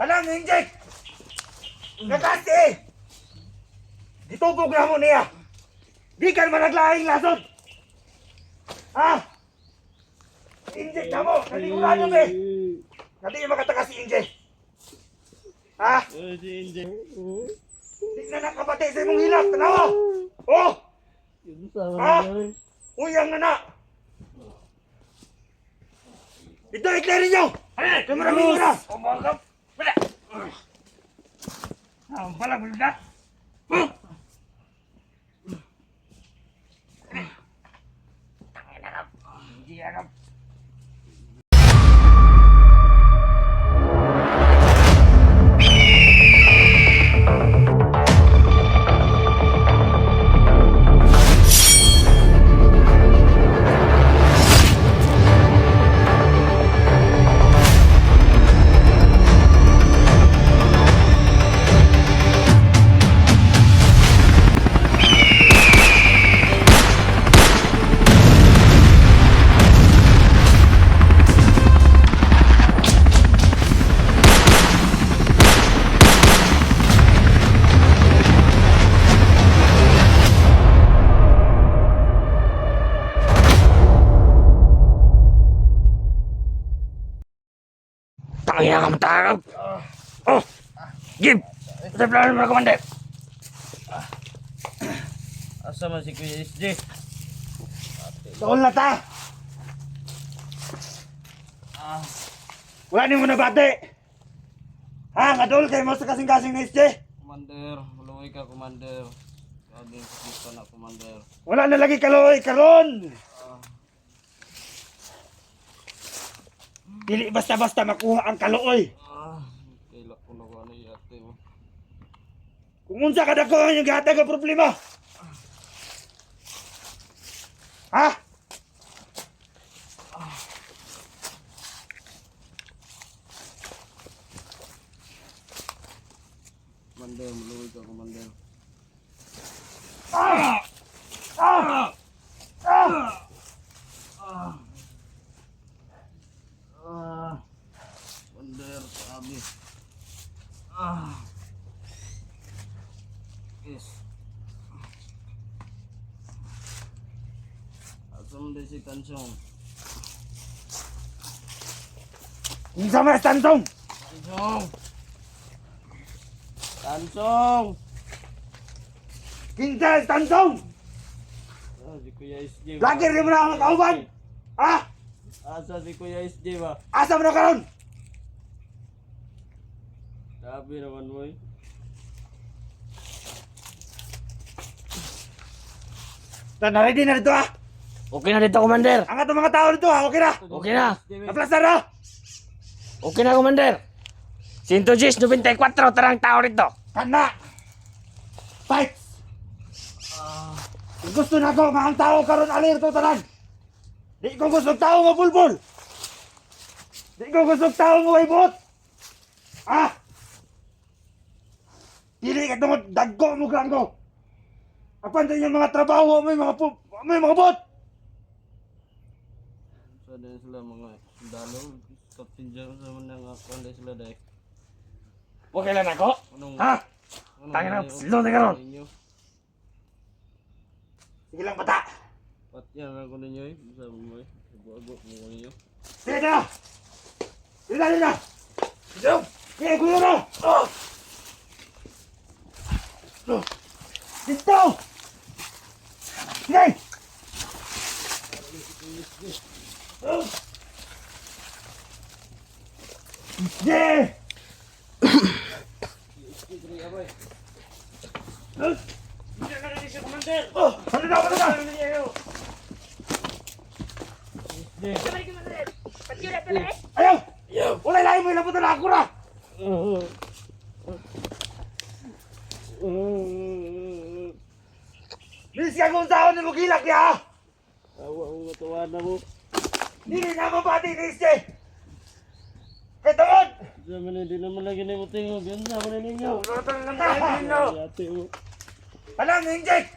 Alang, inject! Nakasi! Ditubog na mo niya! Di ka naman naglaing lasod! Ha? Inject na mo! Naligurado mo eh! Hindi yung makataka si inject! Ha? Tignan na kapatid sa imong hilak! Tanawa! Oh! Ha? Uyang na na! Ito, i-clear nyo! Ito maraming muna! Umakap! Wala! Ang palang wala! Tangin na kap! Hindi na kap! Tangin na kamatangap! Oh! Jim! Ito yung plano mo, Commander! Asa man si Kuya SJ? Doon na ta! Wala niyo mo na bate! Ha? Ngadol kayo mo sa kasing-kasing na SJ? Commander, maluwi ka, Commander. Sabi ko dito na, Commander. Wala na lagi kaloy karon! Dili basta-basta makuha ang kalooy! Kaila ko na ano yate mo. Kung unsa ka dako ang yung gatag ang problema! Ha? Commander, maluwi ka, Commander. Ah! Ah! Ah! Commander, sabi. Yes. Asa man din si Tansong? Unsa man Tansong? Tansong! Tansong! Kinsa Tansong? Si Kuya SJ. Lagi rin mo na ang kauban! Ha? Asa si Kuya SJ ba? Asa mo na karon? Sabi naman mo eh. Na-ready na dito ha? Okay na dito, Commander. Ang atong mga tao dito ha? Okay na? Okay na. Naplastar na? Okay na, Commander. 194 tarang tao rito. Kana! Fight! Kung gusto na ko, mga tao karon alir to tanan. Di ko gusto tao mo bulbul. Di ko gusto tao mo ibot. Ah! Dili ka tungod dagko mo granggo. Apan din yung mga trabaho mo, may mga bot. So din sila mga sundalo. Captain John sa mga kung sila dahil. Okay lang ako? Ha? Tangin na, silong na karon. Sige lang bata. Patyan ako ninyo eh. Sabi mo eh. Ibu-ago mo ninyo. Sige na! Sige na, sige na! Sige, kuya na! Oh! Dito! Sige! Sige! Oh! Ano na, ano na? Ayaw! Wala ilahin mo ilang puto na ako na! Bilis ka kung saan ni Mugilak niya ha! Awa mo matuwa na mo. Hindi na mo pati ni SJ! Kaya tawad! Sabi na hindi naman lagi na mo tingog. Yan sabi na ninyo. Yate mo. Alam, inject!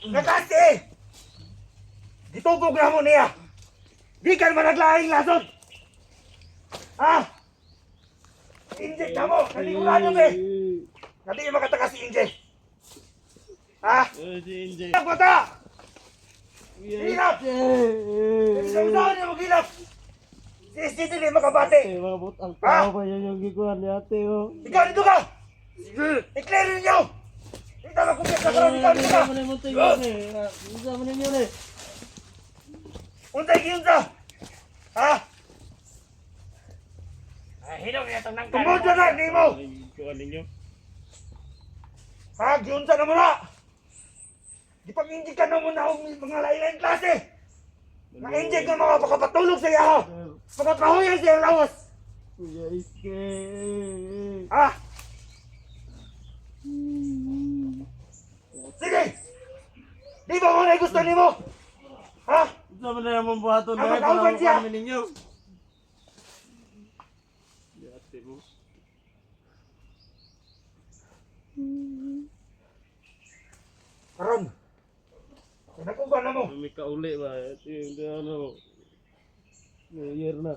Nakasi! Ditubog na mo niya! Di ka naman naglaing lasod! Ha? Inject na mo. Nanigurado be. Hindi makatakas si Inje. Ha? Si Inje. Hilap mata! Yes, Hilap! Isang taon niya maghilap. Si SJ dili makabate. Ate, mga butang tao ba yan yung gikuhan ni ate, oh. Ikaw dito ka! I-clear ninyo! Hindi na kumpit na karoon. Ikaw dito ka! Ano mo tingin eh? Ano mo ninyo eh? Untay kiyunsa! Ha? Hinog niya itong nangka. Tungkol na ni mo! Gikuhan ninyo? Ha? Kiyunsa na mo na! Di pa mindig ka na mo na mga lain-lain klase! Na-inject ka mga pakapatulog sa iya! Pagkapahuyan siya ang lawas! Kuya Iske. Ha? Sige! Di ba mo na gusto ni mo? Ha? Ito mo na naman buhaton Ang na makauban siya. kami ninyo. Si ate mo. Karon! Pinakuban na mo! May kauli ba? Ito yung ano. New Year na.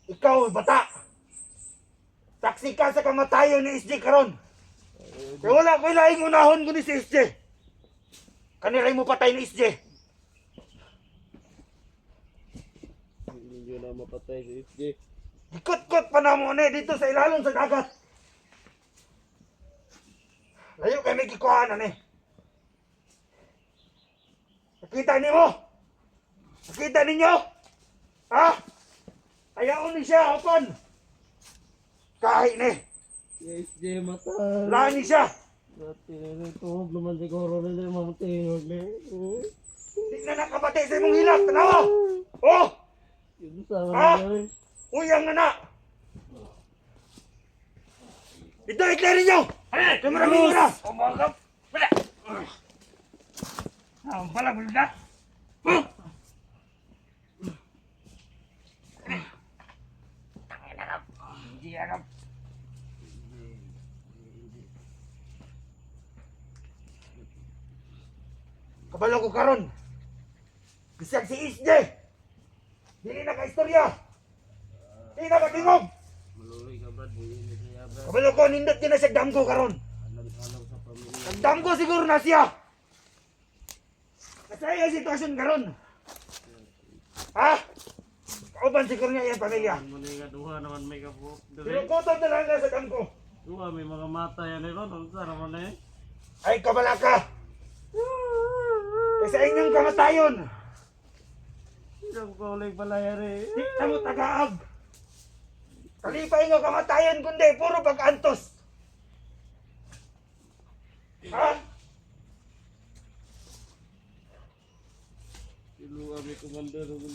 Ikaw, bata! Saksi ka sa kamatayon ni SJ karon. Kaya wala ko ilaing unahon ko ni si SJ. Kanilay mo patay ni SJ. Hindi nyo na mapatay si SJ. Ikot-kot pa na mo ni dito sa ilalong sa dagat. Layo kay may kikuhaan ni. Nakita niyo mo? Nakita ninyo? Ha? Ayaw ni siya, open. Kahit ni. Si SJ mata. Lani siya. Ate, tuhog naman siguro nila yung mga tingog na. Di na nakabati sa imong hilak. Tanawa. Oh! Yung sa Ha? mga Uyang na na. Ito, i-clear ninyo. Ito maraming mo na. Umagap. Wala. Ang pala, bulda. Tangin na kap. Hindi agap. Kabalo ko karon. Bisag si SJ. Dili na ka-istorya. Dili na ka-tingog. maluloy ka ba? Hindi siya ba? Kabalo ko, nindot yun na siya damgo karon. Alam sa pamilya. Nagdamgo siguro na siya. Kasaya ang sitwasyon karon. Ha? Kauban siguro niya yung pamilya. Mali nga duha naman may kapok. Pero kutob na lang na sa damgo. Duha may mga mata yan eh ron. Ang sarap naman eh. Ay, kabala ka. Kasi inyong kamatayon. Yung kaulig balaya rin. Di na mo tagaab. Kalipay nga kamatayon kundi puro pag-antos. Ha? Ilu kami commander. May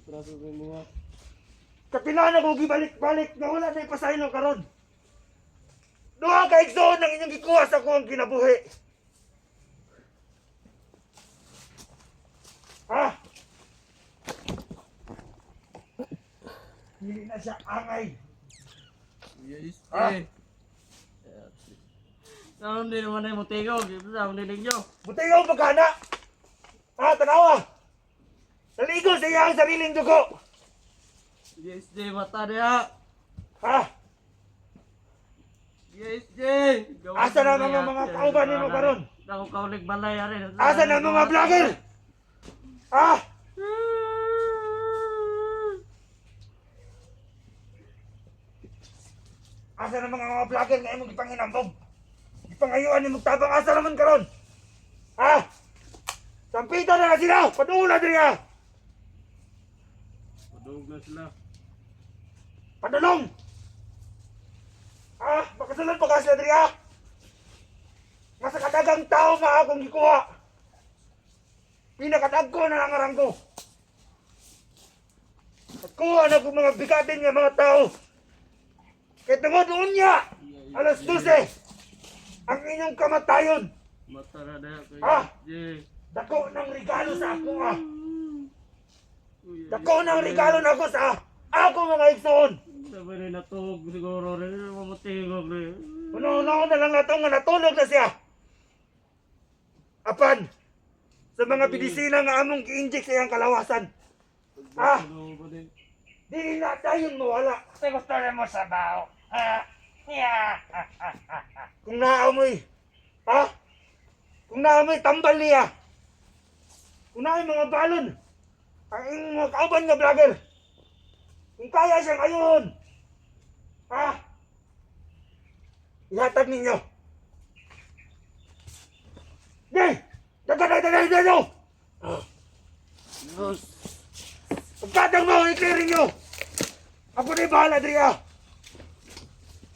traso ng mga. Kapila na ko gibalik-balik na wala na ipasaylo karon. Duha ka igsoon ng inyong gikuha sa akong kinabuhi. Ha? Hindi na siya angay. Yes Ah. eh. Saan din naman ay mutigog? Saan din ninyo? Buti yung pagkana. Ha, tanawa. Naligo sa iyang sariling dugo. Yes eh. Mata niya. Ha? Yes eh. Asa na mga kauban nimo karon? Ako kaulig balaya rin. Asa na mga vlogger? Ha? Asa na mga vlogger nga imong ipanginambog? Ipangayuan ni magtabang asa naman karon? Ha? Sampita na sila! Padula diriya! Padug na sila. Padulong! Ha? Makasunod pa ka sila diriya? Masa kadagang tao nga akong gikuha. Pinakadag ko na lang arang ko. Nagkuha na kong mga bigatin nga mga tao. Kaya tungod niya, alas 12, ang inyong kamatayon. Mata na niya. Ah! Yes. Dako ng regalo sa ako nga. Dako ng regalo na ako sa ako mga igsoon. Sabi rin natulog siguro rin. Mamutigog rin. Una-una na lang nato nga natulog na siya. Apan, sa mga bidisina nga among gi-inject sa iyang kalawasan. Ah! Ano ba din? Di na dayon mawala. Sa gusto na mo sa bao. Ha? Yeah. Kung naamoy, ha? Kung naamoy tambal niya. Kung naamoy mga balon. Ang inyong mga kauban nga vlogger. Kung kaya siyang ayun. Ha? Ihatag ninyo. Yay! Dagan! Pagkatang mo, i-clearing nyo! Ako na yung bahala, Dria!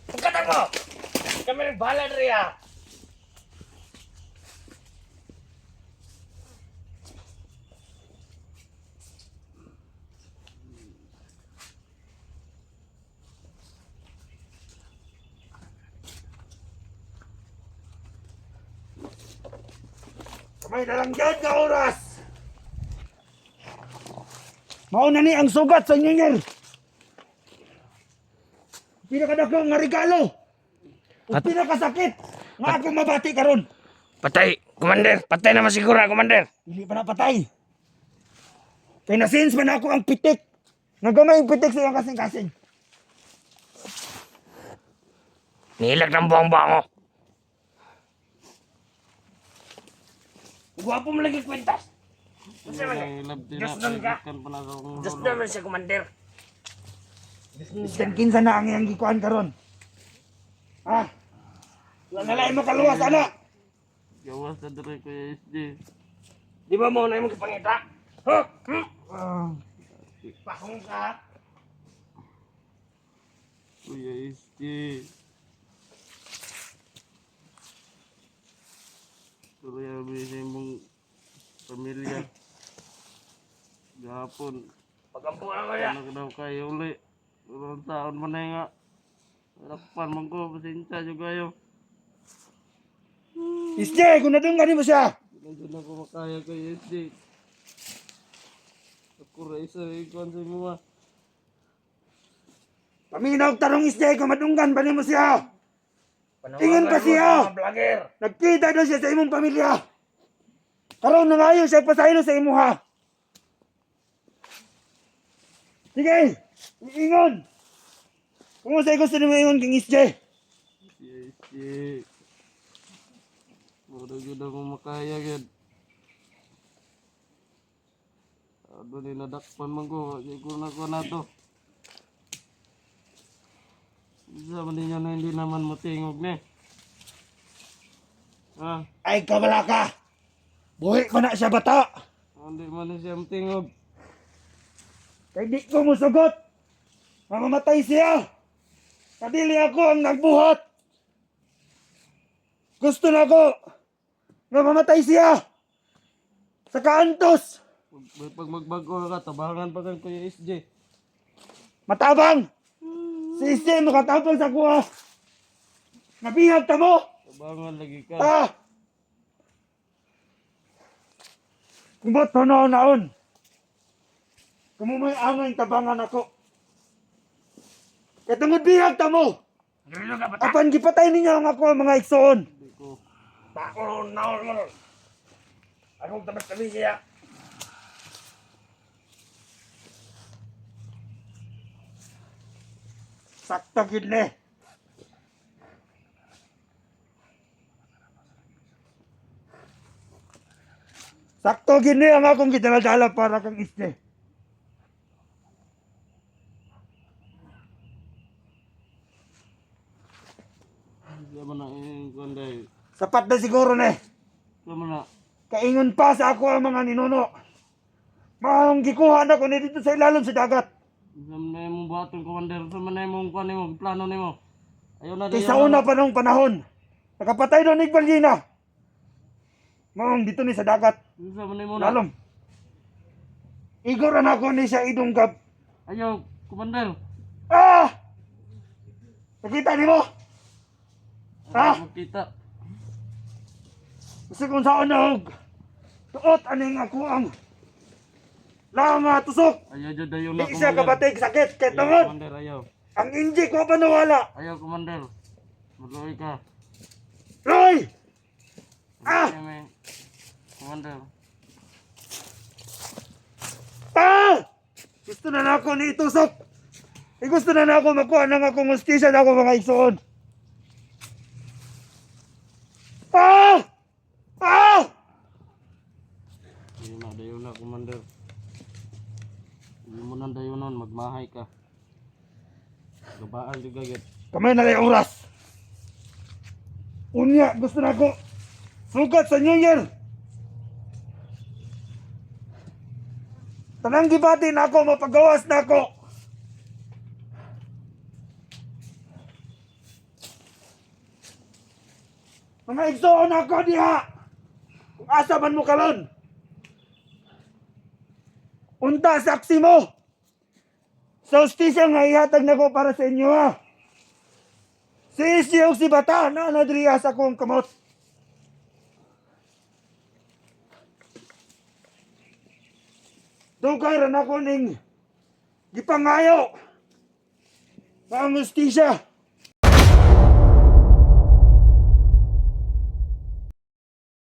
Pagkatang mo! Kami rin bahala Dria. Kamay na lang dyan ka oras! Mauna ni ang sugat sa nyingir! Pinakadakong nga regalo! O pinakasakit! Nga akong mabati karon. Patay, Commander. Patay naman siguro, Commander. Hindi pa napatay. Kaya na-sense man ako ang pitik. Nga gamay ang pitik sa iyong kasing-kasing. Nilag ng buwang-buwango. Gwapo mo lagi kwentas. Kasi man, Diyos nun ka. Diyos naman siya, Commander. Isang kinsa na ang iyong gikuhan karon. Ha? Wala na lang mo kaluwas, ana. Gawas na dere Kuya SD. Di ba mo na yung kapangita? Huh? Pakong ka. Kuya SD. Tuloy kami sa imong pamilya. Gapon. Pagkampuan ko ya. Ano daw kayo uli. Urang taon mo na nga. Harapan mo ko. Pasensya juga kayo. Isje, kung nadunggan mo siya. Hindi na ko makaya kay SD. Ako raisa ikuan sa mga. Paminaw tarong isje, kung madunggan ba mo siya. Ingon pa siya. Vlogger. Nagkita daw siya sa imong pamilya. Karon na ngayon siya pasaylo sa imo ha. Sige, ingon. Kung sa gusto nimo ingon king isje. SD. Mura yun ako makaya yun. Ano ninadakpan man ko. Siguro na ko na to. Isa man ninyo na hindi naman matingog ni. Ha? Ay kabala ka. Buhi pa na siya bata. Hindi man na siya matingog. Kay di ko musugot. Mamamatay siya. Kadili ako ang nagbuhat. Gusto na ko. Nga mamatay siya. Sa kaantos. Pag magbago ka, tabangan pa kang Kuya SJ. Matabang. Si Isje makatapang sa kuha. Nabihag ta mo. Tabangan lagi ka. Ah! Kumot na naon. Kumumay angay tabangan ako. Katungod bihag ta mo. Lilo ka bata. Apan gipatay ninyo ang ako mga igsoon. Hindi ko. Bako naon mo. Akong tabat-tabi siya. Sakto gid ni. Sakto gid ni ang akong gidala-dala para kang Isje. Siya man na kuanday. Sapat na siguro ni. Siya man na. Kaingon pa sa ako ang mga ninuno. Mahang gikuha na ko ni dito sa ilalim sa dagat. Siya man na yung buhaton, Commander. Siya man na yung kuan mo, plano nimo. Ayaw na Kay sa una pa nung panahon. Nakapatay doon ni Balina. Mahang dito ni sa dagat. Siya man na mo na. Lalom. Igoran ako ni siya idunggab. Ayaw, Commander. Ah! Nakita ni mo? Ha? Ayaw makita. Kasi kung saan na tuot aning ako ang lama tusok. Ayaw dyan dayo na, Di siya kabatig sakit. Kaya Ayaw, tungod. Commander, ayaw. Ang inji ko pa nawala. Ayaw, Commander. Magloy ka. Roy! Ah! Ayaw, Commander. Ah! Gusto na ako ni itusok. Gusto na ako makuha ng akong hustisya na ako mga igsoon. Ah! Ah! Dayon na, Commander. Hindi mo nang dayonon, magmahay ka. Gabaan juga gid. Kamay na lang oras. Unya, gusto na ako. Sugat sa New Year. Tanang gibati na ako, mapagawas na ako. Mga igsoon ako diha. Kung asa man mo kalon. Unta saksi mo. Sa hustisya nga ihatag na ko para sa inyo ha. Si Isiyong si Bata na nadriya sa kong kamot. Dugay rin ako ning gipangayo. Sa hustisya.